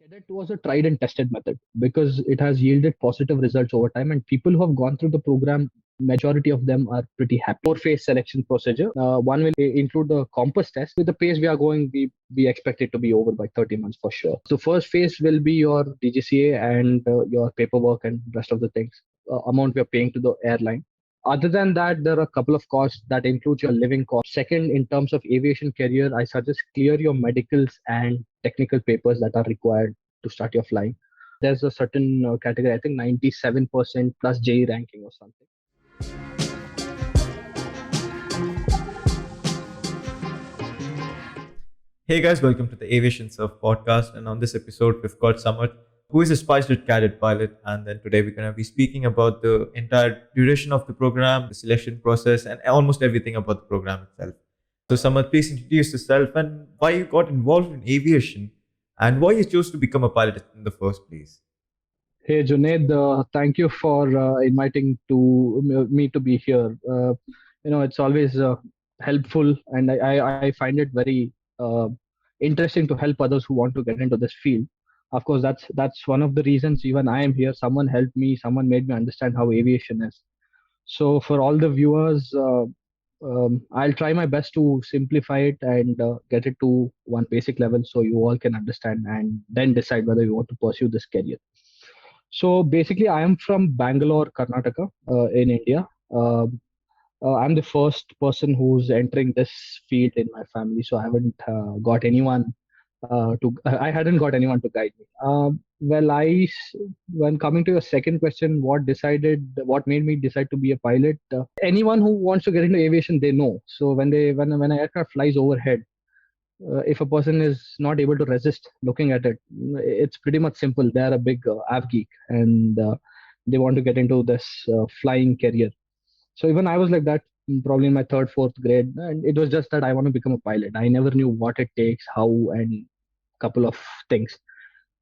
Cadet was a tried and tested method because it has yielded positive results over time, and people who have gone through the program, majority of them are pretty happy. Four-phase selection procedure. One will include the compass test. With the pace we are going, we expect it to be over by 30 months for sure. So first phase will be your DGCA and your paperwork and rest of the things. Amount we are paying to the airline. Other than that, there are a couple of costs that include your living cost. Second, in terms of aviation career, I suggest clear your medicals and technical papers that are required to start your flying. There's a certain category, I think 97% plus JE ranking or something. Hey guys, welcome to the Aviation Surf podcast. And on this episode, we've got Samarth, who is a Spicejet Cadet Pilot. And then today we're going to be speaking about the entire duration of the program, the selection process, and almost everything about the program itself. So Samarth, please introduce yourself and why you got involved in aviation and why you chose to become a pilot in the first place. Hey Junaid, thank you for inviting me to be here. It's always helpful, and I find it very interesting to help others who want to get into this field. Of course, that's one of the reasons even I am here. Someone helped me. Someone made me understand how aviation is. So for all the viewers, I'll try my best to simplify it and get it to one basic level so you all can understand and then decide whether you want to pursue this career. So basically, I am from Bangalore, Karnataka, in India. I'm the first person who's entering this field in my family, so I haven't got anyone I hadn't got anyone to guide me. When coming to your second question, what made me decide to be a pilot? Anyone who wants to get into aviation, they know. So when an aircraft flies overhead, if a person is not able to resist looking at it, it's pretty much simple. They are a big av geek and they want to get into this flying career. So even I was like that, probably in my third, fourth grade, and it was just that I want to become a pilot. I never knew what it takes, how, and couple of things.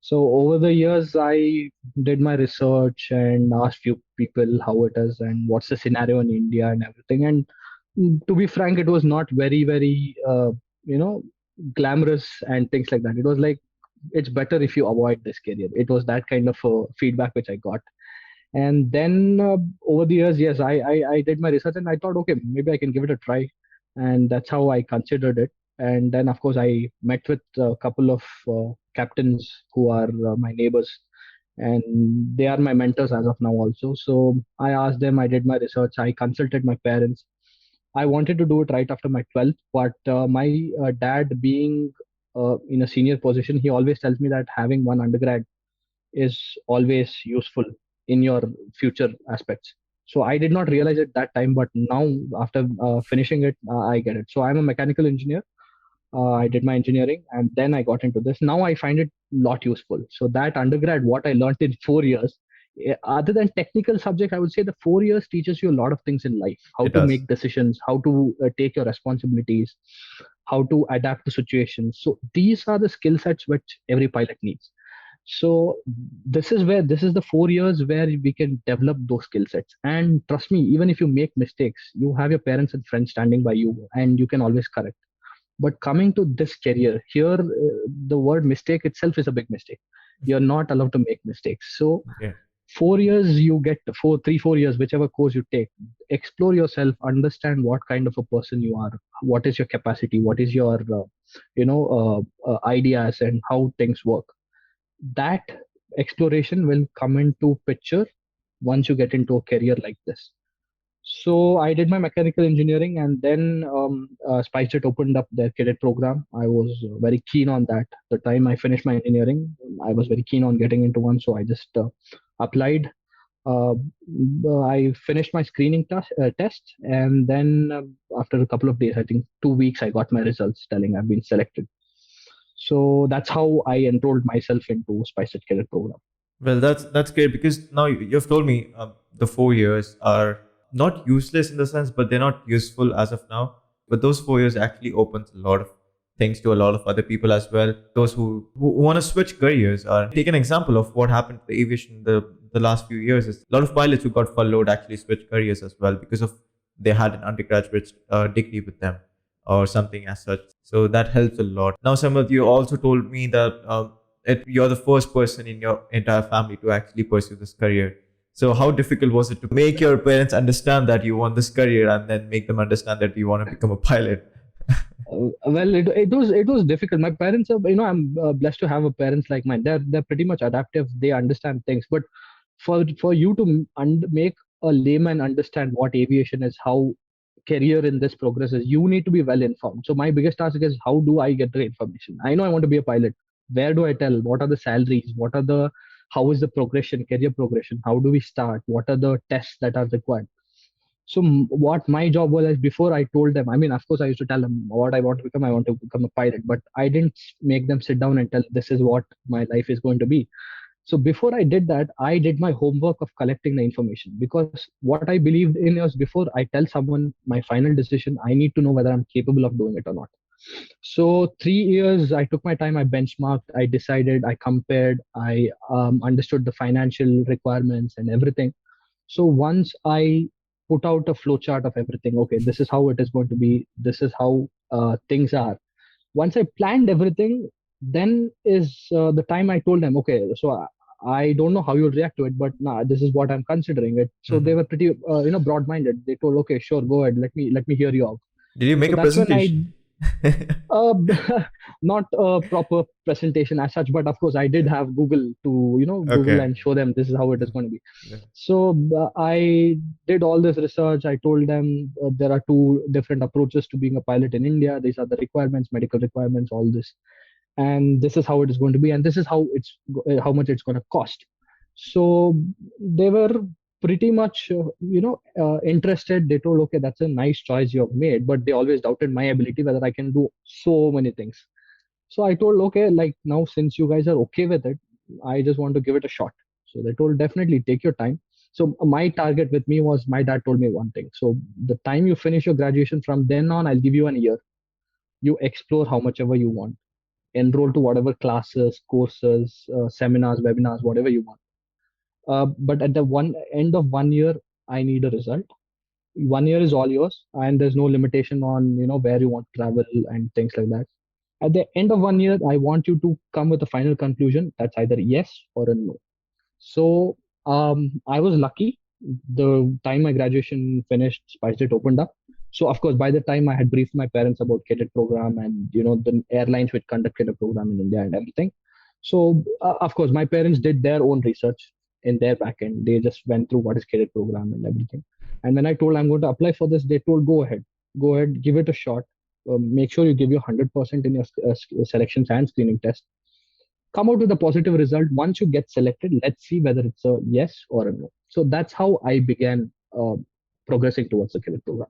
So over the years, I did my research and asked few people how it is and what's the scenario in India and everything. And to be frank, it was not very, very, glamorous and things like that. It was like, it's better if you avoid this career. It was that kind of feedback which I got. And then over the years, yes, I did my research and I thought, okay, maybe I can give it a try. And that's how I considered it. And then, of course, I met with a couple of captains who are my neighbors, and they are my mentors as of now also. So I asked them, I did my research, I consulted my parents. I wanted to do it right after my 12th, but my dad, being in a senior position, he always tells me that having one undergrad is always useful in your future aspects. So I did not realize it that time, but now after finishing it, I get it. So I'm a mechanical engineer. I did my engineering and then I got into this. Now I find it a lot useful. So that undergrad, what I learned in 4 years, other than technical subject, I would say the 4 years teaches you a lot of things in life: how It to does. make decisions, how to take your responsibilities, how to adapt to situations. So these are the skill sets which every pilot needs. So this is the 4 years where we can develop those skill sets. And trust me, even if you make mistakes, you have your parents and friends standing by you and you can always correct. But coming to this career here, the word mistake itself is a big mistake. You're not allowed to make mistakes. So Yeah. 4 years, you get 4 years, whichever course you take, explore yourself, understand what kind of a person you are, what is your capacity, what is your ideas and how things work. That exploration will come into picture once you get into a career like this. So I did my mechanical engineering, and then Spicejet opened up their cadet program. I was very keen on that. The time I finished my engineering, I was very keen on getting into one, so I just applied. Uh, I finished my screening test, and then after a couple of days, I think 2 weeks, I got my results telling I've been selected. So that's how I enrolled myself into Spicejet Cadet Program. Well, that's great because now you've told me the 4 years are not useless in the sense, but they're not useful as of now. But those 4 years actually opens a lot of things to a lot of other people as well. Those who want to switch careers. Take an example of what happened to the aviation the last few years. Is a lot of pilots who got furloughed actually switched careers as well because of they had an undergraduate degree with them or something as such. So that helps a lot. Now, Samarth, you also told me that you're the first person in your entire family to actually pursue this career. So how difficult was it to make your parents understand that you want this career and then make them understand that you want to become a pilot? Well, it was difficult. My parents are, I'm blessed to have a parents like mine. They're pretty much adaptive. They understand things. But for you to make a layman understand what aviation is, how career in this progresses, you need to be well informed. So my biggest task is, how do I get the information? I know I want to be a pilot. Where do I tell? What are the salaries? How is the progression, career progression? How do we start? What are the tests that are required? So what my job was, is before I told them, I mean, of course, I used to tell them what I want to become. I want to become a pilot, but I didn't make them sit down and tell, this is what my life is going to be. So before I did that, I did my homework of collecting the information, because what I believed in was, before I tell someone my final decision, I need to know whether I'm capable of doing it or not. So 3 years, I took my time, I benchmarked, I decided, I compared, I understood the financial requirements and everything. So once I put out a flowchart of everything, okay, this is how it is going to be, this is how things are. Once I planned everything, then is the time I told them, okay, so I don't know how you'll react to it, but nah, this is what I'm considering it. So they Mhm. were pretty, broad-minded. They told, okay, sure, go ahead, let me hear you out. Did you make So a that's when I presentation? uh, not a proper presentation as such, but of course I did have Google to, Google Okay. and show them this is how it is Mhm. going to be. Yeah. So I did all this research. I told them there are two different approaches to being a pilot in India. These are the requirements, medical requirements, all this, and this is how it is going to be, and this is how much it's going to cost. So they were pretty much interested. They told, okay, that's a nice choice you have made, but they always doubted my ability, whether I can do so many things. So I told, okay, like, now since you guys are okay with it, I just want to give it a shot. So they told, definitely take your time. So my target with me was, my dad told me one thing: so the time you finish your graduation, from then on I'll give you a year. You explore how much ever you want, enroll to whatever classes, courses, seminars, webinars, whatever you want. But at the one end of 1 year, I need a result. 1 year is all yours, and there's no limitation on where you want to travel and things like that. At the end of 1 year, I want you to come with a final conclusion that's either yes or a no. So I was lucky. The time my graduation finished, Spicejet opened up. So of course, by the time I had briefed my parents about cadet program, and the airlines which conduct cadet program in India and everything. So of course, my parents did their own research in their backend. They just went through what is cadet program and everything. And when I told I'm going to apply for this, they told, go ahead, give it a shot. Make sure you give your 100% in your selections and screening test. Come out with a positive result. Once you get selected, let's see whether it's a yes or a no. So that's how I began progressing towards the cadet program.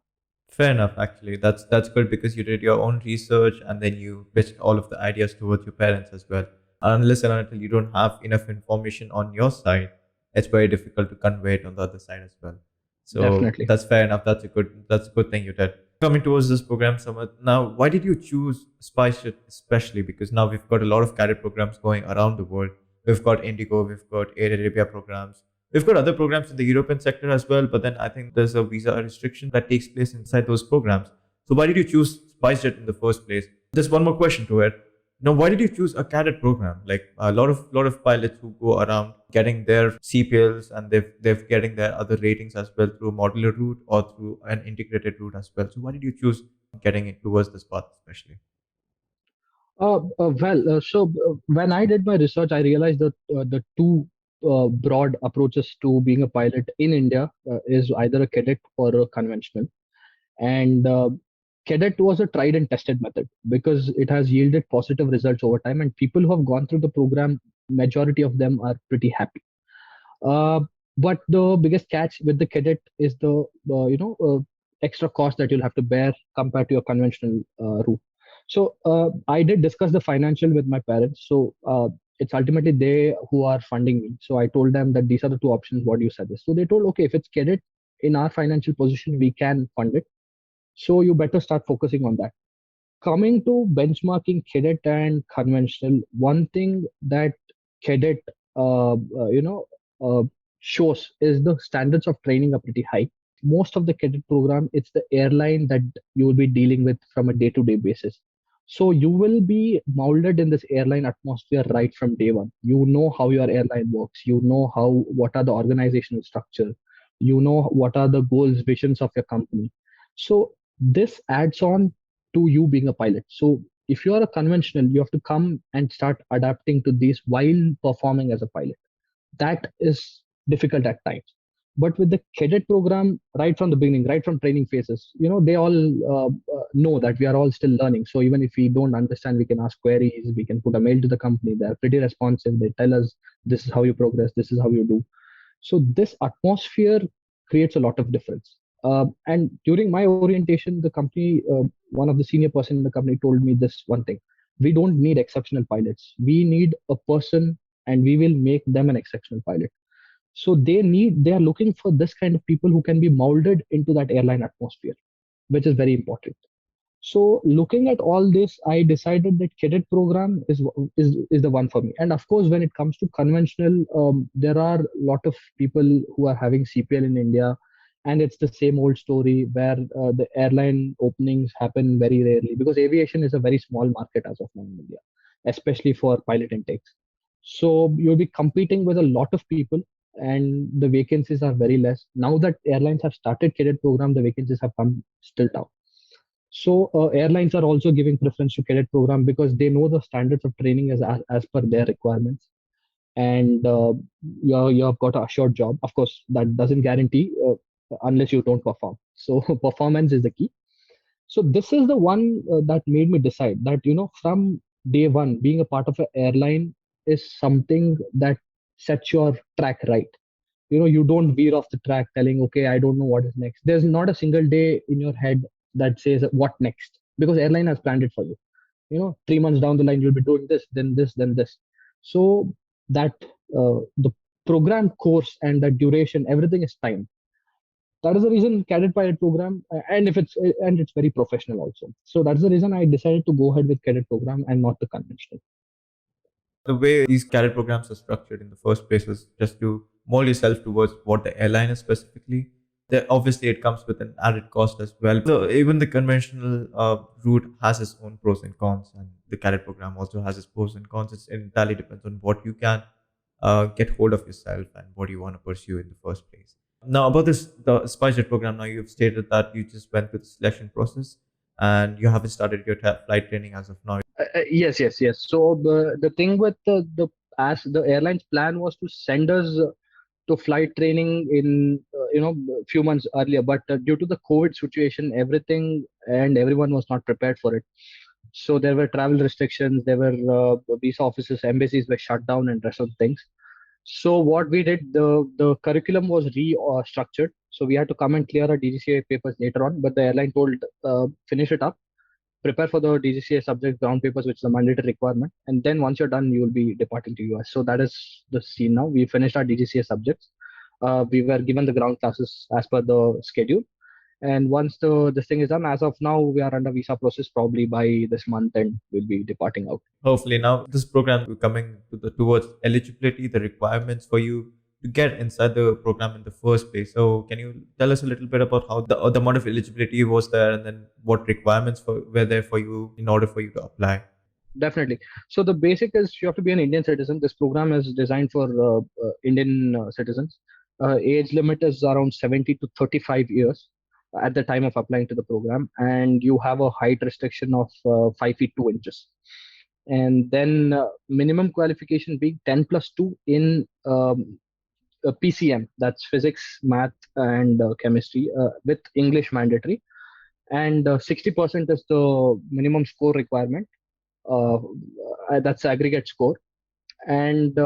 Fair enough, actually. That's good because you did your own research and then you pitched all of the ideas towards your parents as well. Unless and until you don't have enough information on your side, it's very difficult to convey it on the other side as well. So Definitely. that's fair enough. That's a good thing you did. Coming towards this program, Samarth, now why did you choose SpiceJet especially? Because now we've got a lot of cadet programs going around the world. We've got Indigo, we've got Air Arabia programs. We've got other programs in the European sector as well, but then I think there's a visa restriction that takes place inside those programs. So why did you choose SpiceJet in the first place? There's one more question to it. Now, why did you choose a cadet program? Like a lot of pilots who go around getting their CPLs and they've getting their other ratings as well through a modular route or through an integrated route as well. So why did you choose getting it towards this path especially? So when I did my research, I realized that the two broad approaches to being a pilot in India is either a cadet or a conventional. And cadet was a tried and tested method, because it has yielded positive results over time, and people who have gone through the program, majority of them are pretty happy. uh, but the biggest catch with the cadet is the extra cost that you'll have to bear compared to your conventional route. So I did discuss the financial with my parents. So it's ultimately they who are funding me. So I told them that these are the two options. What do you suggest? So they told, okay, if it's cadet, in our financial position, we can fund it. So you better start focusing on that. Coming to benchmarking cadet and conventional, one thing that cadet uh, uh, you know uh, shows is the standards of training are pretty high. Most of the cadet program, it's the airline that you will be dealing with from a day-to-day basis. So you will be molded in this airline atmosphere right from day one. You know how your airline works. You know what are the organizational structure. You know what are the goals, visions of your company. So this adds on to you being a pilot. So if you are a conventional, you have to come and start adapting to these while performing as a pilot. That is difficult at times. But with the cadet program, right from the beginning, right from training phases, they all know that we are all still learning. So even if we don't understand, we can ask queries, we can put a mail to the company. They're pretty responsive. They tell us this is how you progress, this is how you do. So this atmosphere creates a lot of difference. And during my orientation, the company, one of the senior person in the company told me this one thing: we don't need exceptional pilots. We need a person, and we will make them an exceptional pilot. So they are looking for this kind of people who can be molded into that airline atmosphere, which is very important. So looking at all this, I decided that cadet program is the one for me. And of course, when it comes to conventional, there are a lot of people who are having CPL in India, and it's the same old story where the airline openings happen very rarely because aviation is a very small market as of now in India, especially for pilot intakes. So you'll be competing with a lot of people, and the vacancies are very less. Now that airlines have started cadet program, the vacancies have come still down. So airlines are also giving preference to cadet program because they know the standards of training as per their requirements, and you've got a assured job. Of course, that doesn't guarantee unless you don't perform. So performance is the key. So this is the one that made me decide that from day one, being a part of an airline is something that sets your track right. You don't veer off the track telling, okay, I don't know what is next. There's not a single day in your head that says what next, because airline has planned it for you. 3 months down the line you'll be doing this, then this, then this. So that the program course and the duration, everything is timed. That is the reason cadet pilot program, and it's very professional also. So that's the reason I decided to go ahead with cadet program and not the conventional. The way these cadet programs are structured in the first place is just to mold yourself towards what the airline is specifically. There, obviously, it comes with an added cost as well. So even the conventional route has its own pros and cons, and the cadet program also has its pros and cons. It entirely depends on what you can get hold of yourself and what you want to pursue in the first place. Now, about the Spicejet program, now you've stated that you just went through the selection process and you haven't started your flight training as of now. Yes, yes, yes. So the thing with the as the airline's plan was to send us to flight training in a few months earlier, but due to the COVID situation, everything and everyone was not prepared for it. So there were travel restrictions, there were visa offices, embassies were shut down, and rest of the things. So what we did, the curriculum was restructured. So we had to come and clear our DGCA papers later on, but the airline told finish it up, prepare for the DGCA subject ground papers, which is a mandatory requirement, and then once you're done, you will be departing to US. So that is the scene now. We finished our DGCA subjects. We were given the ground classes as per the schedule, and once this thing is done, as of now, we are under visa process. Probably by this month, and we'll be departing out. Hopefully, now this program will coming to towards eligibility, the requirements for you to get inside the program in the first place. So, can you tell us a little bit about how the amount of eligibility was there, and then what requirements were there for you in order for you to apply? Definitely. So the basic is you have to be an Indian citizen. This program is designed for Indian citizens. Age limit is around 70 to 35 years at the time of applying to the program, and you have a height restriction of 5 feet 2 inches. And then minimum qualification being 10 plus 2 in PCM, that's physics, math, and chemistry, with English mandatory. And 60% is the minimum score requirement. uh, that's aggregate score, and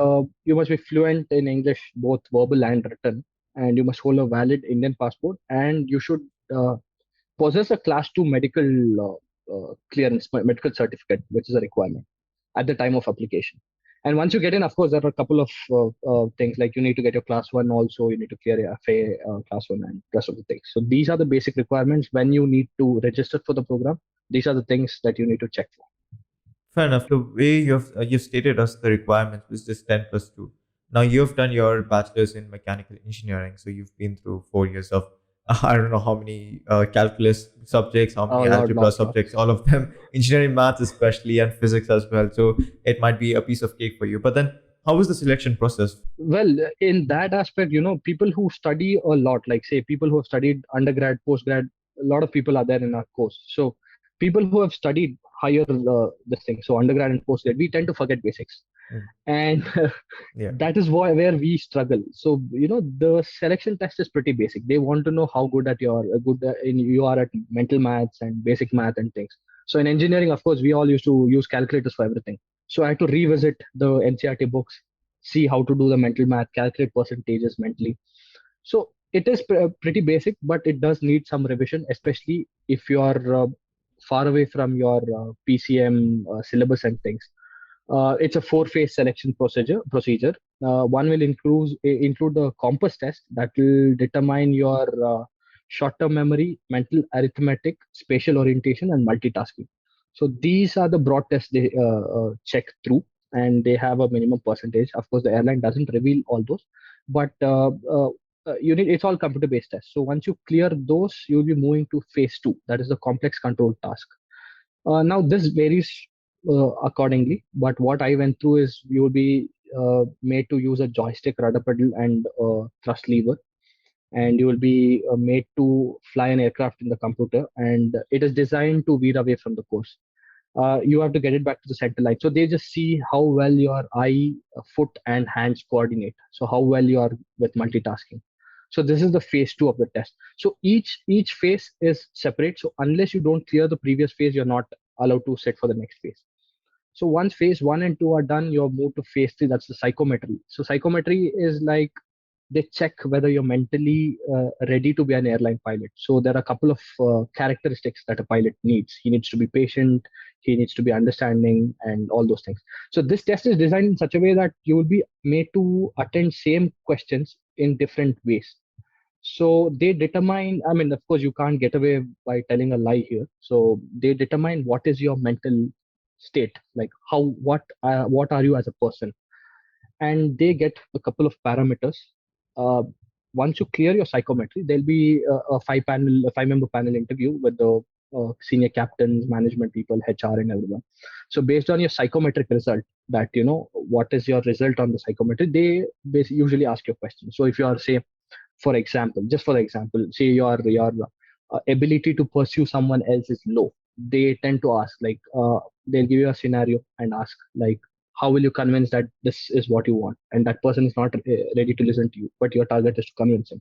you must be fluent in English, both verbal and written, and you must hold a valid Indian passport, and you should uh, possess a class 2 medical clearance, medical certificate, which is a requirement at the time of application. And once you get in, of course, there are a couple of things, like you need to get your class 1 also, you need to clear your FA class 1 and rest of the things. So these are the basic requirements when you need to register for the program. These are the things that you need to check for. Fair enough. The way you've stated us the requirements was just 10 plus 2. Now you've done your bachelor's in mechanical engineering, so you've been through 4 years of I don't know how many calculus subjects, how many A lot, algebra lots, subjects, lots. all of them, engineering maths especially, and physics as well. So it might be a piece of cake for you. But then, how was the selection process? Well, in that aspect, people who study a lot, like say people who have studied undergrad, postgrad, a lot of people are there in our course. So people who have studied higher this thing, so undergrad and postgrad, we tend to forget basics, Mm, and yeah. that is why where we struggle. So the selection test is pretty basic. They want to know how good at your good in you are at mental maths and basic math and things. So in engineering, of course, we all used to use calculators for everything. So I had to revisit the NCRT books, see how to do the mental math, calculate percentages mentally. So it is pretty basic, but it does need some revision, especially if you are far away from your PCM syllabus and things. It's a four-phase selection procedure. One will include the compass test that will determine your short-term memory, mental arithmetic, spatial orientation, and multitasking. So these are the broad tests they check through, and they have a minimum percentage. Of course, the airline doesn't reveal all those, but it's all computer-based tests. So once you clear those, you'll be moving to phase two. That is the complex control task. Now this varies accordingly, but what I went through is you will be made to use a joystick, rudder pedal, and thrust lever, and you will be made to fly an aircraft in the computer, and it is designed to veer away from the course. You have to get it back to the center line. So they just see how well your eye, foot, and hands coordinate. So how well you are with multitasking. So this is the phase two of the test. So each phase is separate. So unless you don't clear the previous phase, you're not allowed to sit for the next phase. So once phase one and two are done, you're moved to phase three. That's the psychometry. So psychometry is like they check whether you're mentally ready to be an airline pilot. So there are a couple of characteristics that a pilot needs. He needs to be patient, he needs to be understanding, and all those things. So this test is designed in such a way that you will be made to attend same questions in different ways. So they determine, I mean, of course, you can't get away by telling a lie here. So they determine what is your mental state, like what are you as a person, and they get a couple of parameters. Uh, Once you clear your psychometry, there'll be a 5-member panel interview with the senior captains, management people, HR, and everyone. So based on your psychometric result, that what is your result on the psychometry, they basically usually ask you a question. So if you are, say, for example, say your ability to pursue someone else is low, they tend to ask like they'll give you a scenario and ask like, how will you convince that this is what you want, and that person is not ready to listen to you, but your target is to convince him.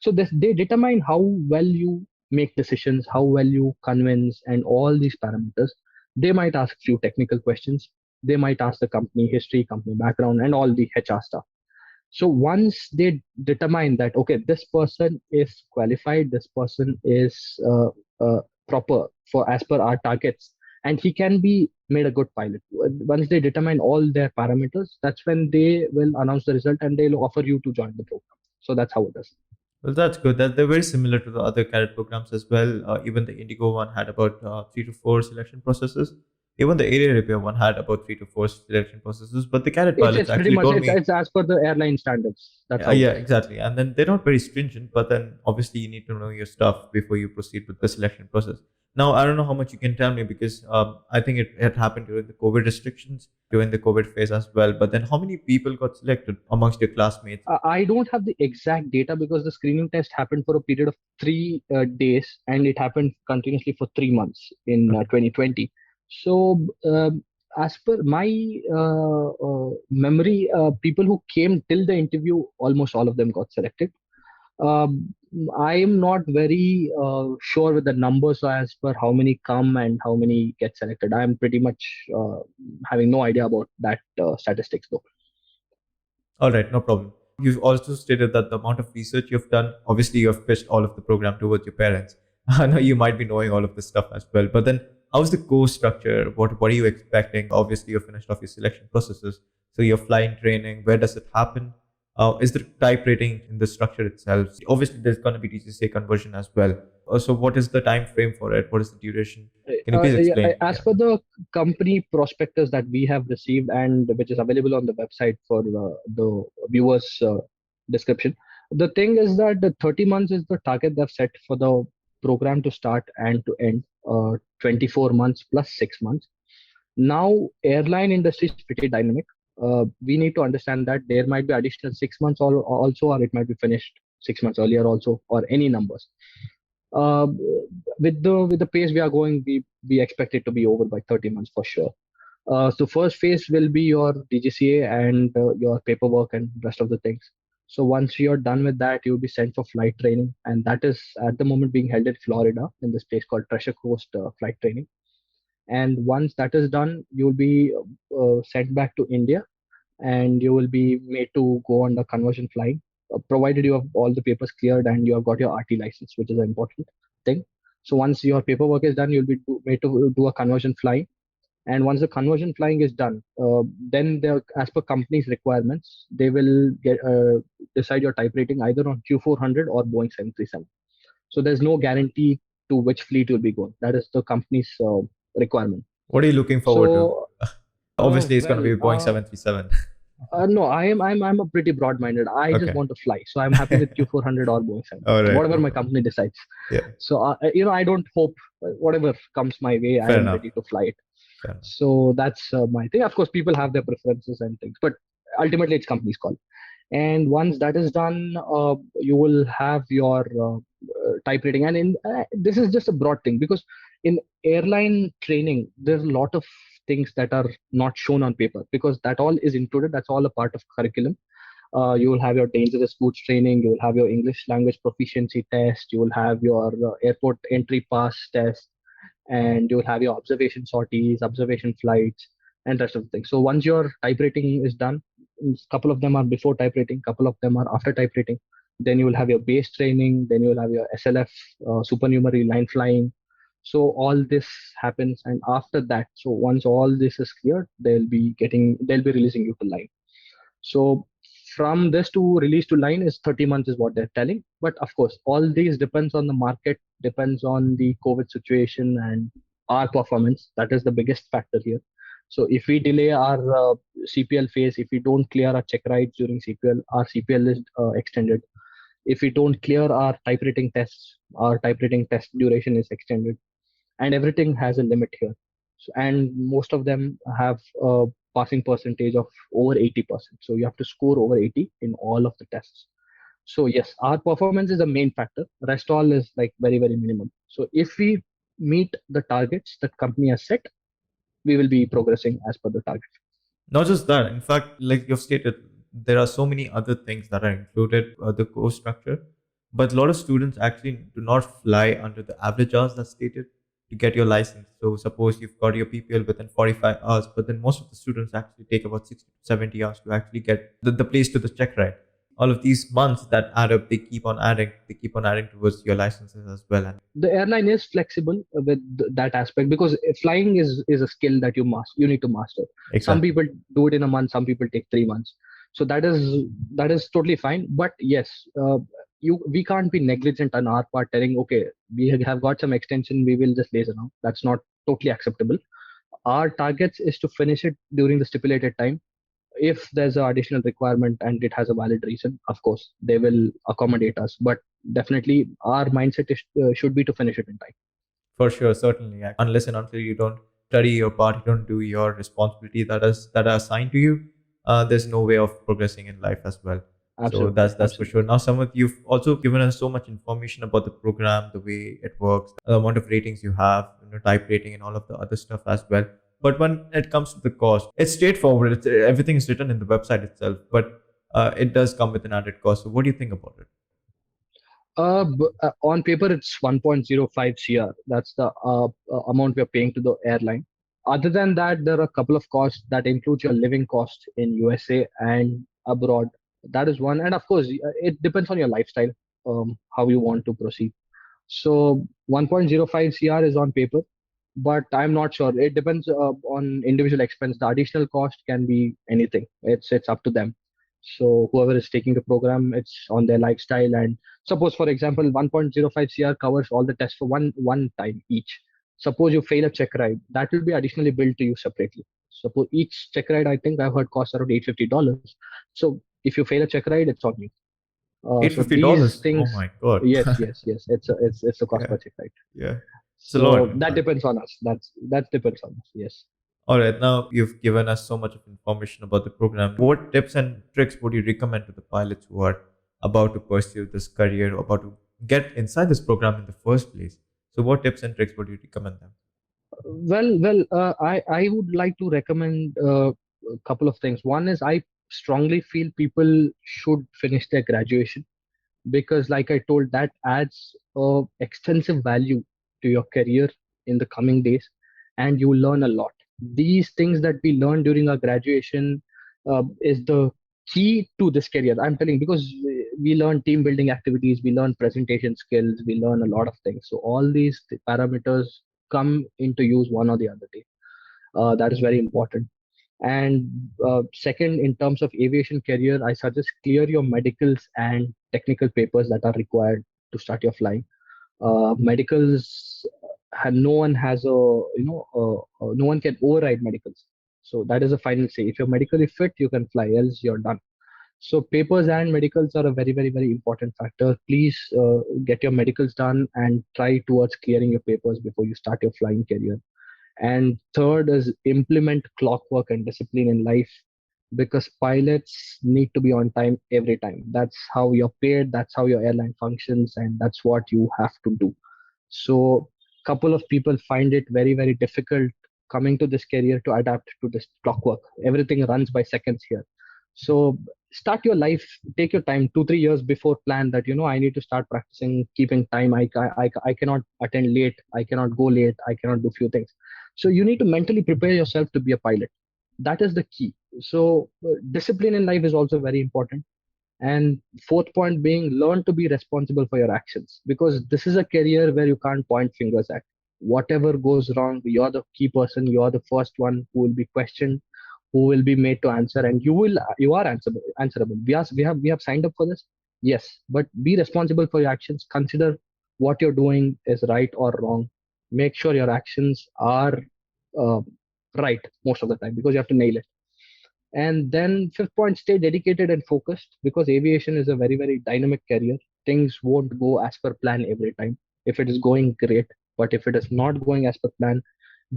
So they determine how well you make decisions, how well you convince, and all these parameters. They might ask few technical questions, they might ask the company history, company background, and all the HR stuff. So once they determine that, okay, this person is qualified, this person is proper for as per our targets, and he can be made a good pilot. Once they determine all their parameters, that's when they will announce the result and they'll offer you to join the program. So that's how it is. Well, that's good. That they're very similar to the other cadet programs as well. Even the Indigo one had about 3 to 4 selection processes. Even the Area Repair one had about 3 to 4 selection processes. But the cadet pilots It's pretty actually much told it's me, as per the airline standards. That's how it yeah, is. exactly. And then they're not very stringent, but then obviously you need to know your stuff before you proceed with the selection process. Now, I don't know how much you can tell me because I think it happened during the COVID restrictions, during the COVID phase as well. But then how many people got selected amongst your classmates? I don't have the exact data because the screening test happened for a period of 3 days and it happened continuously for 3 months in Okay. 2020. So, as per my memory, people who came till the interview, almost all of them got selected. I am not very sure with the numbers as per how many come and how many get selected. I am pretty much having no idea about that statistics though. All right, no problem. You've also stated that the amount of research you've done, obviously, you have pitched all of the program towards your parents. I know you might be knowing all of this stuff as well, but then how's the course structure? What are you expecting? Obviously, you've finished off your selection processes. So, your flying training, where does it happen? Is there type rating in the structure itself? Obviously, there's going to be TCCA conversion as well. So, what is the time frame for it? What is the duration? Can you please Yeah, explain? as Yeah. per the company prospectus that we have received and which is available on the website for the viewers description, The thing is that the 30 months is the target they've set for the program to start and to end, 24 months plus 6 months. Now, airline industry is pretty dynamic. We need to understand that there might be additional 6 months also, or it might be finished 6 months earlier also, or any numbers. Uh, with the pace we are going, we expect it to be over by 30 months for sure. So first phase will be your DGCA and your paperwork and rest of the things. So once you're done with that, you'll be sent for flight training, and that is at the moment being held in Florida in this place called Treasure Coast Flight Training. And once that is done, you'll be sent back to India, and you will be made to go on the conversion flying, provided you have all the papers cleared and you have got your RT license, which is an important thing. So once your paperwork is done, you'll be made to do a conversion flying. And once the conversion flying is done, then as per company's requirements, they will decide your type rating either on Q400 or Boeing 737. So there's no guarantee to which fleet you'll be going. That is the company's requirement. What are you looking forward to? So, Obviously, it's going to well, be Boeing 737. no, I'm a pretty broad-minded. I just Okay. want to fly, so I'm happy with Q400 or Boeing 7, All right. whatever No my problem. company decides. Yeah. So I don't hope whatever comes my way, I Fair am enough. ready to fly it. Fair enough. So that's my thing. Of course, people have their preferences and things, but ultimately it's company's call. And once that is done, you will have your type rating. And this is just a broad thing, because in airline training, there's a lot of things that are not shown on paper, because that all is included. That's all a part of curriculum. You will have your dangerous goods training. You will have your English language proficiency test. You will have your airport entry pass test, and you will have your observation sorties, observation flights, and rest of the things. So once your type rating is done, a couple of them are before type rating, couple of them are after type rating. Then you will have your base training. Then you will have your SLF, supernumerary line flying. So all this happens, and after that, so once all this is cleared, they'll be releasing you to line. So from this to release to line is 30 months is what they're telling. But of course, all these depends on the market, depends on the COVID situation and our performance. That is the biggest factor here. So if we delay our CPL phase, if we don't clear our check rides during CPL, our CPL is extended. If we don't clear our type rating tests, our type rating test duration is extended, and everything has a limit here. So, and most of them have a passing percentage of over 80%. So you have to score over 80 in all of the tests. So yes, our performance is the main factor. Rest all is like very, very minimum. So if we meet the targets that company has set, we will be progressing as per the target. Not just that, in fact, like you've stated, there are so many other things that are included the course structure, but a lot of students actually do not fly under the average hours that's stated to get your license. So suppose you've got your PPL within 45 hours, but then most of the students actually take about 60 to 70 hours to actually get the place to the check ride. All of these months that add up, they keep on adding towards your licenses as well. And The airline is flexible with that aspect, because flying is a skill that you need to master. Some exactly. people do it in a month, some people take 3 months. So that is totally fine. But yes, we can't be negligent on our part, telling okay, we have got some extension, we will just laser now. That's not totally acceptable. Our targets is to finish it during the stipulated time. If there's an additional requirement and it has a valid reason, of course they will accommodate us, but definitely our mindset should be to finish it in time. For sure, certainly. Unless and until you don't study your part, you don't do your responsibility that are assigned to you, there's no way of progressing in life as well. So Absolutely, that's for sure. absolutely. Now, Samarth, you've also given us so much information about the program, the way it works, the amount of ratings you have, type rating, and all of the other stuff as well. But when it comes to the cost, it's straightforward. Everything is written in the website itself, but it does come with an added cost. So, what do you think about it? On paper it's 1.05 cr. That's the amount we're paying to the airline. Other than that, there are a couple of costs that include your living cost in USA and abroad. That is one, and of course it depends on your lifestyle, how you want to proceed. So 1.05 CR is on paper, but I'm not sure. It depends on individual expense. The additional cost can be anything. It's up to them. So whoever is taking the program, it's on their lifestyle. And suppose, for example, 1.05 CR covers all the tests for one time each. Suppose you fail a check ride, that will be additionally billed to you separately. Suppose each check ride, I think I've heard costs around $850. So if you fail a check ride, it's on you. Eight So fifty these dollars. Oh things, my god. yes, it's a cost Yeah, per check, right? yeah. It's a lot. So that depends on us. That depends on us. Yes. All right, now you've given us so much of information about the program. What tips and tricks would you recommend to the pilots who are about to pursue this career, about to get inside this program in the first place? So, what tips and tricks would you recommend them? I would like to recommend a couple of things. One is I strongly feel people should finish their graduation, because like I told, that adds extensive value to your career in the coming days, and you learn a lot. These things that we learn during our graduation is the key to this career, I'm telling, because we learn team building activities, we learn presentation skills, we learn a lot of things. So all these parameters come into use one or the other day. That is very important. And second, in terms of aviation career, I suggest clear your medicals and technical papers that are required to start your flying. Medicals, no one has no one can override medicals. So that is a final say. If you're medically fit, you can fly. Else, you're done. So papers and medicals are a very, very, very important factor. Please get your medicals done and try towards clearing your papers before you start your flying career. And third is implement clockwork and discipline in life, because pilots need to be on time every time. That's how you're paid, that's how your airline functions, and that's what you have to do. So couple of people find it very, very difficult coming to this career to adapt to this clockwork. Everything runs by seconds here. So start your life, take your time, 2 3 years before, plan that, I need to start practicing keeping time. I cannot attend late, I cannot go late, I cannot do few things. So you need to mentally prepare yourself to be a pilot. That is the key. So discipline in life is also very important. And fourth point being, learn to be responsible for your actions, because this is a career where you can't point fingers at. Whatever goes wrong, you're the key person, you're the first one who will be questioned, who will be made to answer, and you are answerable. We have signed up for this. Yes, but be responsible for your actions. Consider what you're doing is right or wrong. Make sure your actions are uh, right most of the time, because you have to nail it. And then fifth point, stay dedicated and focused, because aviation is a very, very dynamic career. Things won't go as per plan every time. If it is going great, but if it is not going as per plan,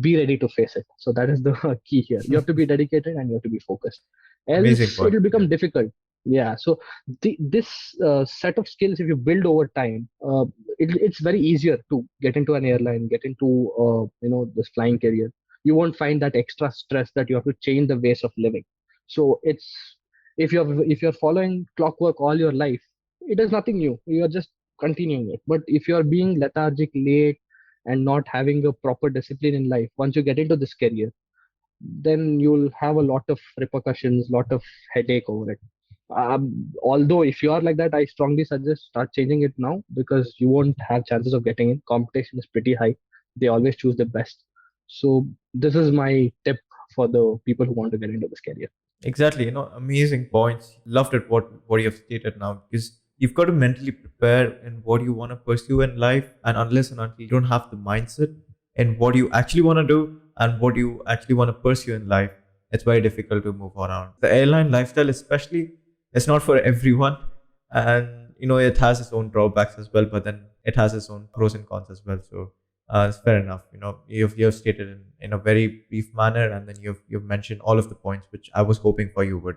be ready to face it. So that is the key here. You have to be dedicated and you have to be focused. Amazing Else, it point. will Yeah. become difficult. Yeah. So this set of skills, if you build over time, it's very easier to get into an airline, get into this flying career. You won't find that extra stress that you have to change the ways of living. So it's, if you're following clockwork all your life, it is nothing new. You are just continuing it. But if you are being lethargic, late, and not having a proper discipline in life, once you get into this career, then you'll have a lot of repercussions, lot of headache over it. Although if you are like that, I strongly suggest start changing it now, because you won't have chances of getting in. Competition is pretty high. They always choose the best. So this is my tip for the people who want to get into this career. Exactly, amazing points. Loved it what you have stated now, because you've got to mentally prepare in what you want to pursue in life, and unless and until you don't have the mindset in what you actually want to do and what you actually want to pursue in life, it's very difficult to move around. The airline lifestyle, especially, it's not for everyone, and it has its own drawbacks as well, but then it has its own pros and cons as well. So it's fair enough. You've stated in a very brief manner, and then you've mentioned all of the points which I was hoping for you would.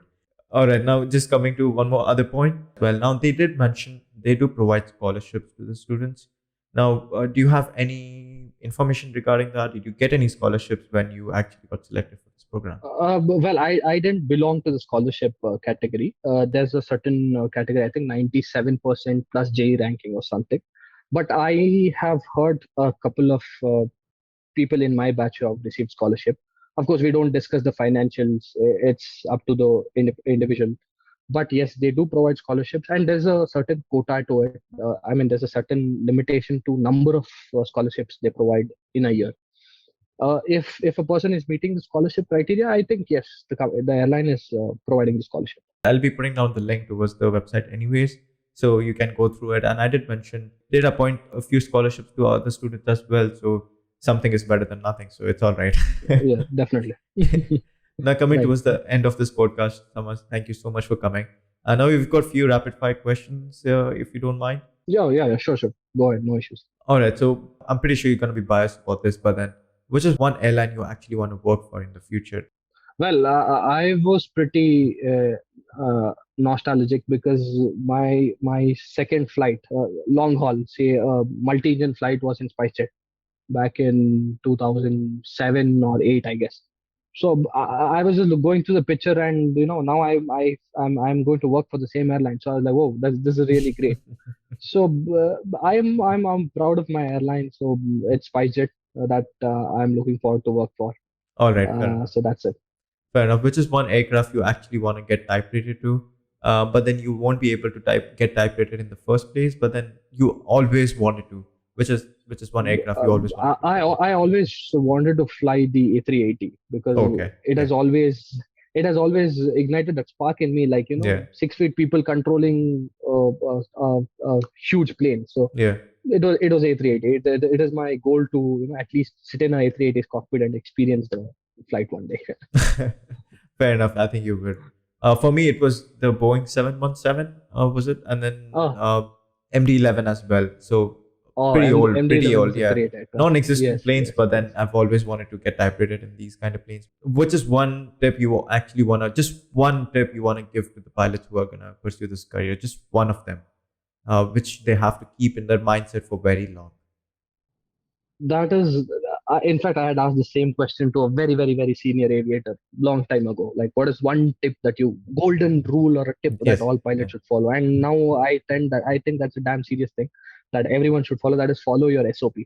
All right, now just coming to one more other point. Well, now they did mention they do provide scholarships to the students. Now, do you have any information regarding that? Did you get any scholarships when you actually got selected for this program? I didn't belong to the scholarship category. There's a certain category, I think 97% plus JE ranking or something. But I have heard a couple of people in my batch who have received scholarship. Of course, we don't discuss the financials. It's up to the individual. But yes, they do provide scholarships, and there's a certain quota to it. There's a certain limitation to number of scholarships they provide in a year. If a person is meeting the scholarship criteria, I think yes, the airline is providing the scholarship. I'll be putting down the link towards the website anyways, so you can go through it. And I did mention, did appoint a few scholarships to other students as well. So something is better than nothing. So it's all right. Yeah, definitely. Now coming Right. towards the end of this podcast, Thomas, thank you so much for coming. Now we've got a few rapid fire questions, if you don't mind. Yeah, sure, sure. Go ahead, no issues. All right, so I'm pretty sure you're going to be biased about this, but then which is one airline you actually want to work for in the future? Well, I was pretty nostalgic because my second flight, long haul, say multi-engine flight, was in Spicejet back in 2007 or 8, I guess. So I was just going through the picture, and now I'm going to work for the same airline. So I was like, whoa, this is really great. So I'm proud of my airline. So it's Spicejet that I'm looking forward to work for. All right, fair enough. So that's it. Fair enough. Which is one aircraft you actually want to get type rated to, but then you won't be able to get type rated in the first place, but then you always wanted to. Which is one aircraft you always wanted to? I always wanted to fly the A380 because Okay. it has always ignited that spark in me, like Yeah. 6 feet people controlling a huge plane. So Yeah. it was A380. It is my goal to at least sit in a A380's cockpit and experience the flight one day. Fair enough. I think you would. For me, it was the Boeing 717, was it? And then Oh, MD-11 as well. So oh, pretty old, pretty MD-11 old. is a Yeah, great aircraft. non-existent Yes, planes, yes, but yes. then I've always wanted to get type rated in these kind of planes. Which is one tip you actually wanna, just one tip you wanna give to the pilots who are gonna pursue this career? Just one of them, which they have to keep in their mindset for very long. That is, in fact, I had asked the same question to a very, very, very senior aviator long time ago. Like, what is one tip that golden rule or a tip that Yes. all Yeah. pilots should follow? And now I think that's a damn serious thing that everyone should follow. That is, follow your SOP,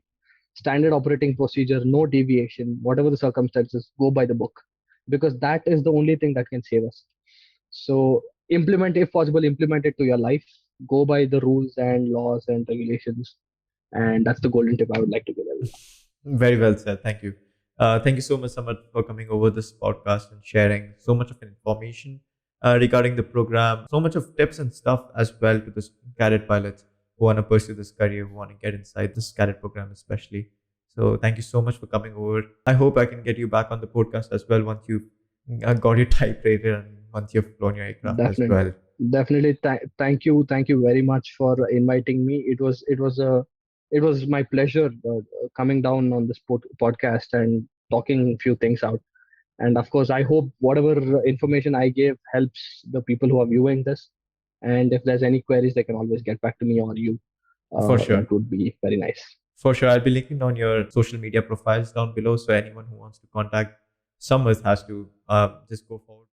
standard operating procedure, no deviation, whatever the circumstances, go by the book, because that is the only thing that can save us. So implement, if possible, implement it to your life. Go by the rules and laws and regulations, and that's the golden tip I would like to give everyone. Very well said. Thank you. Thank you so much, Samarth, for coming over this podcast and sharing so much of information regarding the program, so much of tips and stuff as well to the cadet pilots who want to pursue this career, who want to get inside this cadet program, especially. So, thank you so much for coming over. I hope I can get you back on the podcast as well once you've got your type rated and once you've flown your aircraft as Definitely, well. definitely. Thank you very much for inviting me. It was my pleasure coming down on this podcast and talking a few things out. And of course, I hope whatever information I gave helps the people who are viewing this. And if there's any queries, they can always get back to me or you. For sure. That would be very nice. For sure. I'll be linking on your social media profiles down below. So anyone who wants to contact Samarth has to just go forward.